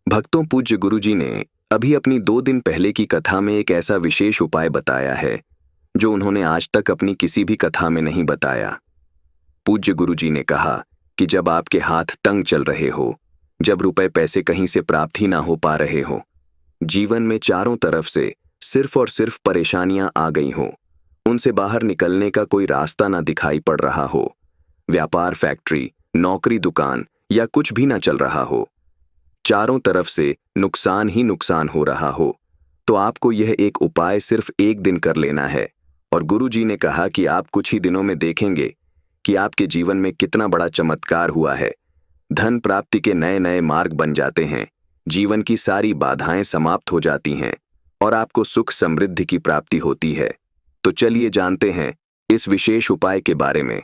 भक्तों, पूज्य गुरुजी ने अभी अपनी 2 दिन पहले की कथा में एक ऐसा विशेष उपाय बताया है जो उन्होंने आज तक अपनी किसी भी कथा में नहीं बताया। पूज्य गुरुजी ने कहा कि जब आपके हाथ तंग चल रहे हो, जब रुपए पैसे कहीं से प्राप्त ही ना हो पा रहे हो, जीवन में चारों तरफ से सिर्फ और सिर्फ परेशानियां आ गई हो, उनसे बाहर निकलने का कोई रास्ता ना दिखाई पड़ रहा हो, व्यापार, फैक्ट्री, नौकरी, दुकान या कुछ भी ना चल रहा हो, चारों तरफ से नुकसान ही नुकसान हो रहा हो, तो आपको यह एक उपाय सिर्फ 1 दिन कर लेना है। और गुरुजी ने कहा कि आप कुछ ही दिनों में देखेंगे कि आपके जीवन में कितना बड़ा चमत्कार हुआ है। धन प्राप्ति के नए नए मार्ग बन जाते हैं, जीवन की सारी बाधाएं समाप्त हो जाती हैं और आपको सुख समृद्धि की प्राप्ति होती है। तो चलिए जानते हैं इस विशेष उपाय के बारे में।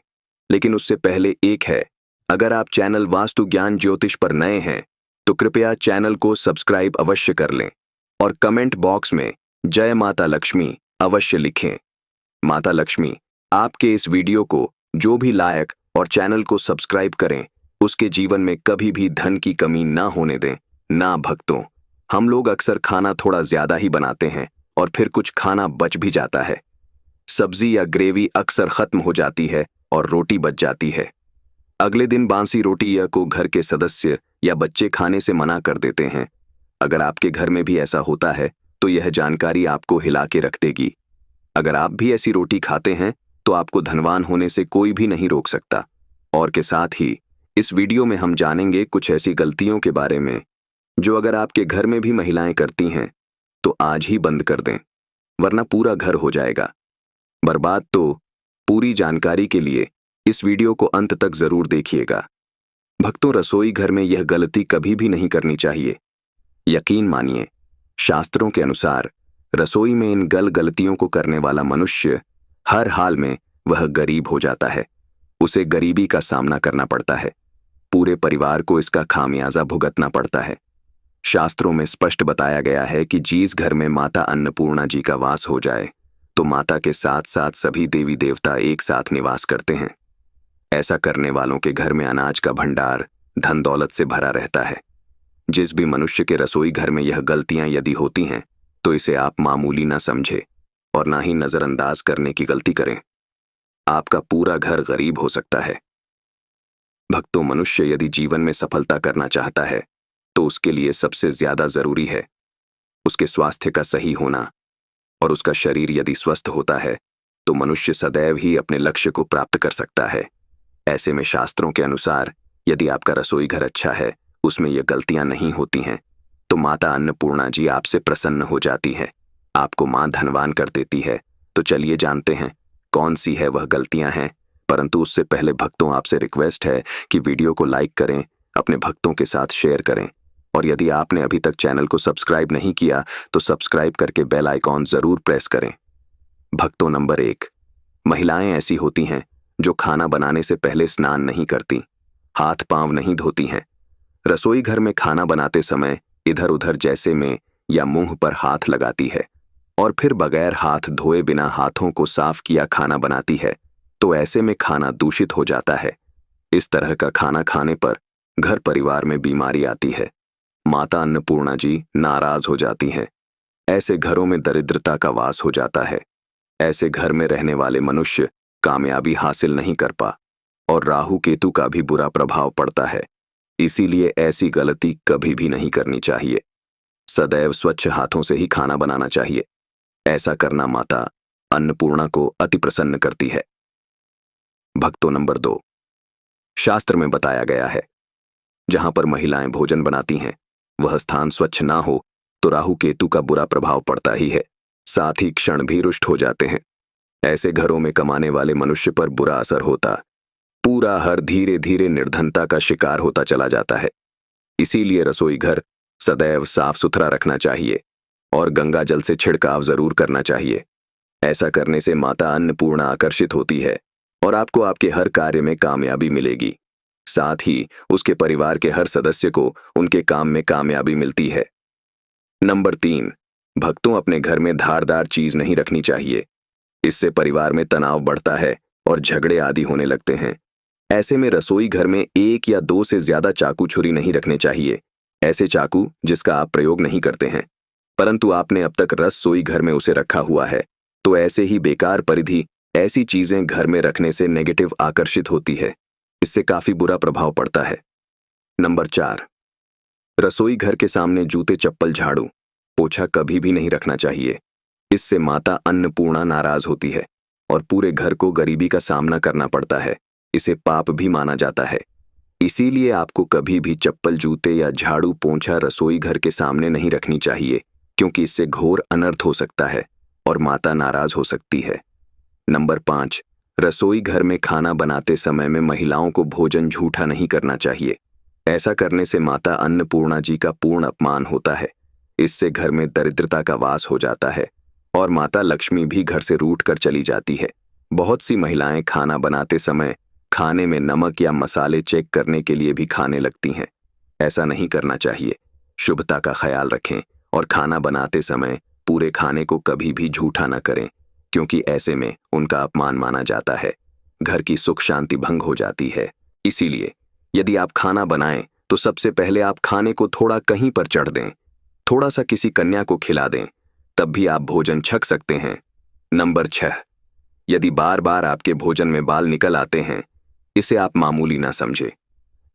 लेकिन उससे पहले एक है, अगर आप चैनल वास्तु ज्ञान ज्योतिष पर नए हैं तो कृपया चैनल को सब्सक्राइब अवश्य कर लें और कमेंट बॉक्स में जय माता लक्ष्मी अवश्य लिखें। माता लक्ष्मी आपके इस वीडियो को जो भी लायक और चैनल को सब्सक्राइब करें, उसके जीवन में कभी भी धन की कमी ना होने दें। ना भक्तों, हम लोग अक्सर खाना थोड़ा ज्यादा ही बनाते हैं और फिर कुछ खाना बच भी जाता है। सब्जी या ग्रेवी अक्सर खत्म हो जाती है और रोटी बच जाती है। अगले दिन बासी रोटी या को घर के सदस्य या बच्चे खाने से मना कर देते हैं। अगर आपके घर में भी ऐसा होता है तो यह जानकारी आपको हिला के रख देगी। अगर आप भी ऐसी रोटी खाते हैं तो आपको धनवान होने से कोई भी नहीं रोक सकता। और के साथ ही इस वीडियो में हम जानेंगे कुछ ऐसी गलतियों के बारे में जो अगर आपके घर में भी महिलाएं करती हैं तो आज ही बंद कर दें, वरना पूरा घर हो जाएगा बर्बाद। तो पूरी जानकारी के लिए इस वीडियो को अंत तक जरूर देखिएगा। भक्तों, रसोई घर में यह गलती कभी भी नहीं करनी चाहिए। यकीन मानिए, शास्त्रों के अनुसार रसोई में इन गलतियों को करने वाला मनुष्य हर हाल में वह गरीब हो जाता है। उसे गरीबी का सामना करना पड़ता है, पूरे परिवार को इसका खामियाजा भुगतना पड़ता है। शास्त्रों में स्पष्ट बताया गया है कि जिस घर में माता अन्नपूर्णा जी का वास हो जाए तो माता के साथ साथ सभी देवी देवता एक साथ निवास करते हैं। ऐसा करने वालों के घर में अनाज का भंडार धन दौलत से भरा रहता है। जिस भी मनुष्य के रसोई घर में यह गलतियां यदि होती हैं तो इसे आप मामूली ना समझे और ना ही नजरअंदाज करने की गलती करें। आपका पूरा घर गरीब हो सकता है। भक्तों, मनुष्य यदि जीवन में सफलता करना चाहता है तो उसके लिए सबसे ज्यादा जरूरी है उसके स्वास्थ्य का सही होना। और उसका शरीर यदि स्वस्थ होता है तो मनुष्य सदैव ही अपने लक्ष्य को प्राप्त कर सकता है। ऐसे में शास्त्रों के अनुसार यदि आपका रसोई घर अच्छा है, उसमें ये गलतियां नहीं होती हैं, तो माता अन्नपूर्णा जी आपसे प्रसन्न हो जाती है, आपको मां धनवान कर देती है। तो चलिए जानते हैं कौन सी है वह गलतियां हैं। परंतु उससे पहले भक्तों, आपसे रिक्वेस्ट है कि वीडियो को लाइक करें, अपने भक्तों के साथ शेयर करें और यदि आपने अभी तक चैनल को सब्सक्राइब नहीं किया तो सब्सक्राइब करके बेल आइकॉन जरूर प्रेस करें। भक्तों, नंबर 1, महिलाएं ऐसी होती हैं जो खाना बनाने से पहले स्नान नहीं करती, हाथ पांव नहीं धोती हैं। रसोई घर में खाना बनाते समय इधर उधर जैसे में या मुंह पर हाथ लगाती है और फिर बगैर हाथ धोए बिना हाथों को साफ किया खाना बनाती है, तो ऐसे में खाना दूषित हो जाता है। इस तरह का खाना खाने पर घर परिवार में बीमारी आती है। माता अन्नपूर्णा जी नाराज हो जाती हैं। ऐसे घरों में दरिद्रता का वास हो जाता है। ऐसे घर में रहने वाले मनुष्य कामयाबी हासिल नहीं कर पा और राहु केतु का भी बुरा प्रभाव पड़ता है। इसीलिए ऐसी गलती कभी भी नहीं करनी चाहिए। सदैव स्वच्छ हाथों से ही खाना बनाना चाहिए। ऐसा करना माता अन्नपूर्णा को अति प्रसन्न करती है। भक्तों, नंबर 2, शास्त्र में बताया गया है जहां पर महिलाएं भोजन बनाती हैं वह स्थान स्वच्छ ना हो तो राहु केतु का बुरा प्रभाव पड़ता ही है, साथ ही क्षण भी रुष्ट हो जाते हैं। ऐसे घरों में कमाने वाले मनुष्य पर बुरा असर होता, पूरा हर धीरे धीरे निर्धनता का शिकार होता चला जाता है। इसीलिए रसोई घर सदैव साफ सुथरा रखना चाहिए और गंगा जल से छिड़काव जरूर करना चाहिए। ऐसा करने से माता अन्नपूर्णा आकर्षित होती है और आपको आपके हर कार्य में कामयाबी मिलेगी। साथ ही उसके परिवार के हर सदस्य को उनके काम में कामयाबी मिलती है। नंबर 3, भक्तों, अपने घर में धारदार चीज नहीं रखनी चाहिए। इससे परिवार में तनाव बढ़ता है और झगड़े आदि होने लगते हैं। ऐसे में रसोई घर में 1 या 2 से ज्यादा चाकू छुरी नहीं रखने चाहिए। ऐसे चाकू जिसका आप प्रयोग नहीं करते हैं, परंतु आपने अब तक रसोई घर में उसे रखा हुआ है, तो ऐसे ही बेकार परिधि ऐसी चीजें घर में रखने से नेगेटिव आकर्षित होती है। इससे काफी बुरा प्रभाव पड़ता है। नंबर 4, रसोई घर के सामने जूते, चप्पल, झाड़ू, पोछा कभी भी नहीं रखना चाहिए। इससे माता अन्नपूर्णा नाराज होती है और पूरे घर को गरीबी का सामना करना पड़ता है। इसे पाप भी माना जाता है। इसीलिए आपको कभी भी चप्पल, जूते या झाड़ू, पोंछा रसोई घर के सामने नहीं रखनी चाहिए, क्योंकि इससे घोर अनर्थ हो सकता है और माता नाराज हो सकती है। नंबर 5, रसोई घर में खाना बनाते समय में महिलाओं को भोजन झूठा नहीं करना चाहिए। ऐसा करने से माता अन्नपूर्णा जी का पूर्ण अपमान होता है। इससे घर में दरिद्रता का वास हो जाता है और माता लक्ष्मी भी घर से रूठ कर चली जाती है। बहुत सी महिलाएं खाना बनाते समय खाने में नमक या मसाले चेक करने के लिए भी खाने लगती हैं। ऐसा नहीं करना चाहिए। शुभता का ख्याल रखें और खाना बनाते समय पूरे खाने को कभी भी झूठा न करें, क्योंकि ऐसे में उनका अपमान माना जाता है। घर की सुख शांति भंग हो जाती है। इसीलिए यदि आप खाना बनाएं तो सबसे पहले आप खाने को थोड़ा कहीं पर चढ़ दें, थोड़ा सा किसी कन्या को खिला दें, तब भी आप भोजन छक सकते हैं। नंबर 6, यदि बार बार आपके भोजन में बाल निकल आते हैं, इसे आप मामूली ना समझे।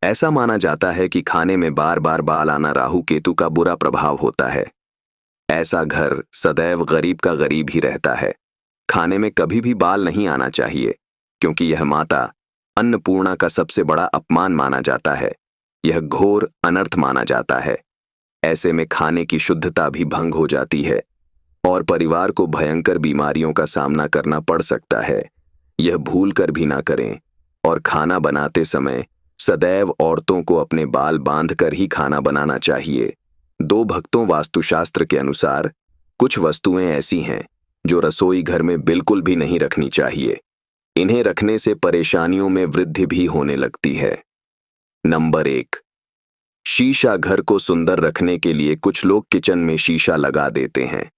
ऐसा माना जाता है कि खाने में बार बार बाल आना राहु केतु का बुरा प्रभाव होता है। ऐसा घर सदैव गरीब का गरीब ही रहता है। खाने में कभी भी बाल नहीं आना चाहिए, क्योंकि यह माता अन्नपूर्णा का सबसे बड़ा अपमान माना जाता है। यह घोर अनर्थ माना जाता है। ऐसे में खाने की शुद्धता भी भंग हो जाती है और परिवार को भयंकर बीमारियों का सामना करना पड़ सकता है। यह भूल कर भी ना करें और खाना बनाते समय सदैव औरतों को अपने बाल बांधकर ही खाना बनाना चाहिए। 2 भक्तों वास्तुशास्त्र के अनुसार कुछ वस्तुएं ऐसी हैं जो रसोई घर में बिल्कुल भी नहीं रखनी चाहिए। इन्हें रखने से परेशानियों में वृद्धि भी होने लगती है। नंबर 1, शीशा। घर को सुंदर रखने के लिए कुछ लोग किचन में शीशा लगा देते हैं,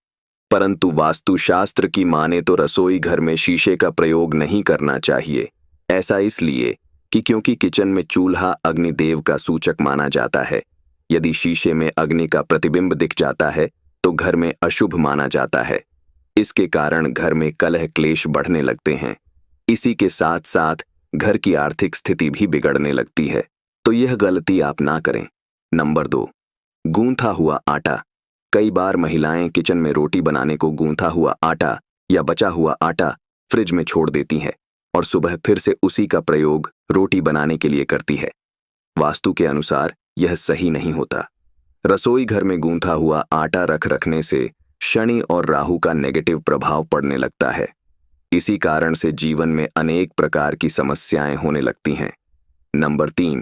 परंतु वास्तुशास्त्र की माने तो रसोई घर में शीशे का प्रयोग नहीं करना चाहिए। ऐसा इसलिए कि क्योंकि किचन में चूल्हा अग्निदेव का सूचक माना जाता है। यदि शीशे में अग्नि का प्रतिबिंब दिख जाता है तो घर में अशुभ माना जाता है। इसके कारण घर में कलह क्लेश बढ़ने लगते हैं। इसी के साथ साथ घर की आर्थिक स्थिति भी बिगड़ने लगती है, तो यह गलती आप ना करें। नंबर 2, गूंथा हुआ आटा। कई बार महिलाएं किचन में रोटी बनाने को गूंथा हुआ आटा या बचा हुआ आटा फ्रिज में छोड़ देती हैं और सुबह फिर से उसी का प्रयोग रोटी बनाने के लिए करती है। वास्तु के अनुसार यह सही नहीं होता। रसोई घर में गूंथा हुआ आटा रखने से शनि और राहु का नेगेटिव प्रभाव पड़ने लगता है। इसी कारण से जीवन में अनेक प्रकार की समस्याएं होने लगती हैं। नंबर 3,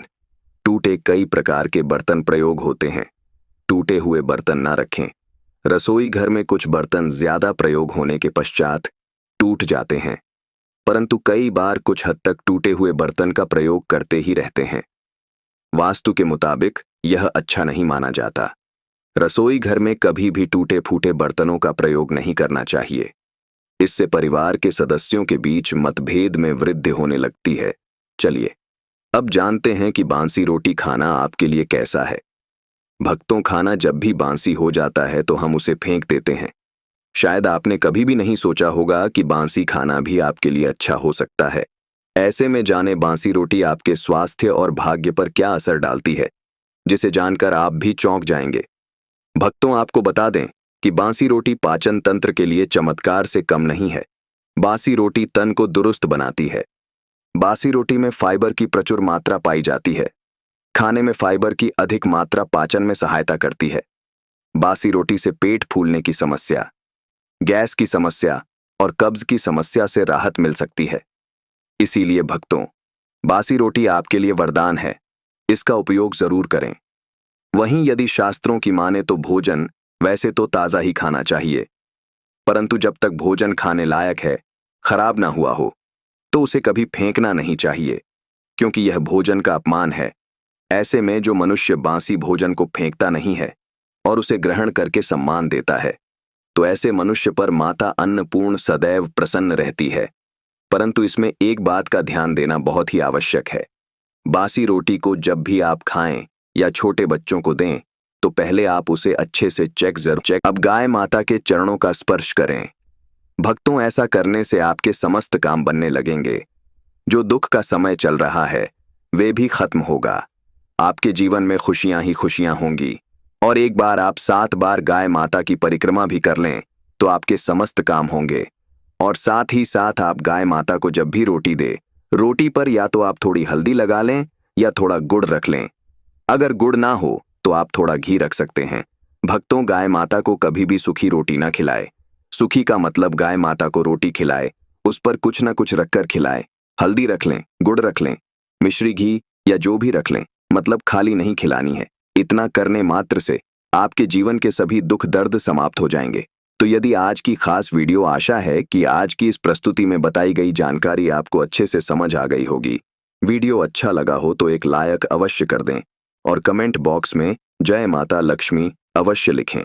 टूटे कई प्रकार के बर्तन प्रयोग होते हैं। टूटे हुए बर्तन ना रखें। रसोई घर में कुछ बर्तन ज्यादा प्रयोग होने के पश्चात टूट जाते हैं, परंतु कई बार कुछ हद तक टूटे हुए बर्तन का प्रयोग करते ही रहते हैं। वास्तु के मुताबिक यह अच्छा नहीं माना जाता। रसोई घर में कभी भी टूटे फूटे बर्तनों का प्रयोग नहीं करना चाहिए। इससे परिवार के सदस्यों के बीच मतभेद में वृद्धि होने लगती है। चलिए अब जानते हैं कि बांसी रोटी खाना आपके लिए कैसा है। भक्तों, खाना जब भी बांसी हो जाता है तो हम उसे फेंक देते हैं। शायद आपने कभी भी नहीं सोचा होगा कि बांसी खाना भी आपके लिए अच्छा हो सकता है। ऐसे में जाने बांसी रोटी आपके स्वास्थ्य और भाग्य पर क्या असर डालती है, जिसे जानकर आप भी चौंक जाएंगे। भक्तों, आपको बता दें कि बांसी रोटी पाचन तंत्र के लिए चमत्कार से कम नहीं है। बासी रोटी तन को दुरुस्त बनाती है। बासी रोटी में फाइबर की प्रचुर मात्रा पाई जाती है। खाने में फाइबर की अधिक मात्रा पाचन में सहायता करती है। बासी रोटी से पेट फूलने की समस्या, गैस की समस्या और कब्ज की समस्या से राहत मिल सकती है। इसीलिए भक्तों, बासी रोटी आपके लिए वरदान है। इसका उपयोग जरूर करें। वहीं यदि शास्त्रों की माने तो भोजन वैसे तो ताजा ही खाना चाहिए, परंतु जब तक भोजन खाने लायक है, खराब ना हुआ हो, तो उसे कभी फेंकना नहीं चाहिए, क्योंकि यह भोजन का अपमान है। ऐसे में जो मनुष्य बासी भोजन को फेंकता नहीं है और उसे ग्रहण करके सम्मान देता है, तो ऐसे मनुष्य पर माता अन्नपूर्ण सदैव प्रसन्न रहती है। परंतु इसमें एक बात का ध्यान देना बहुत ही आवश्यक है। बासी रोटी को जब भी आप खाएं या छोटे बच्चों को दें, तो पहले आप उसे अच्छे से चेक। अब गाय माता के चरणों का स्पर्श करें। भक्तों, ऐसा करने से आपके समस्त काम बनने लगेंगे। जो दुख का समय चल रहा है वे भी खत्म होगा। आपके जीवन में खुशियां ही खुशियां होंगी। और एक बार आप 7 बार गाय माता की परिक्रमा भी कर लें तो आपके समस्त काम होंगे। और साथ ही साथ आप गाय माता को जब भी रोटी दे, रोटी पर या तो आप थोड़ी हल्दी लगा लें या थोड़ा गुड़ रख लें। अगर गुड़ ना हो तो आप थोड़ा घी रख सकते हैं। भक्तों, गाय माता को कभी भी सूखी रोटी ना खिलाए। सूखी का मतलब गाय माता को रोटी खिलाए, उस पर कुछ न कुछ रखकर खिलाए। हल्दी रख लें, गुड़ रख लें, मिश्री घी या जो भी रख लें, मतलब खाली नहीं खिलानी है। इतना करने मात्र से आपके जीवन के सभी दुख दर्द समाप्त हो जाएंगे। तो यदि आज की खास वीडियो, आशा है कि आज की इस प्रस्तुति में बताई गई जानकारी आपको अच्छे से समझ आ गई होगी। वीडियो अच्छा लगा हो तो एक लाइक अवश्य कर दें और कमेंट बॉक्स में जय माता लक्ष्मी अवश्य लिखें।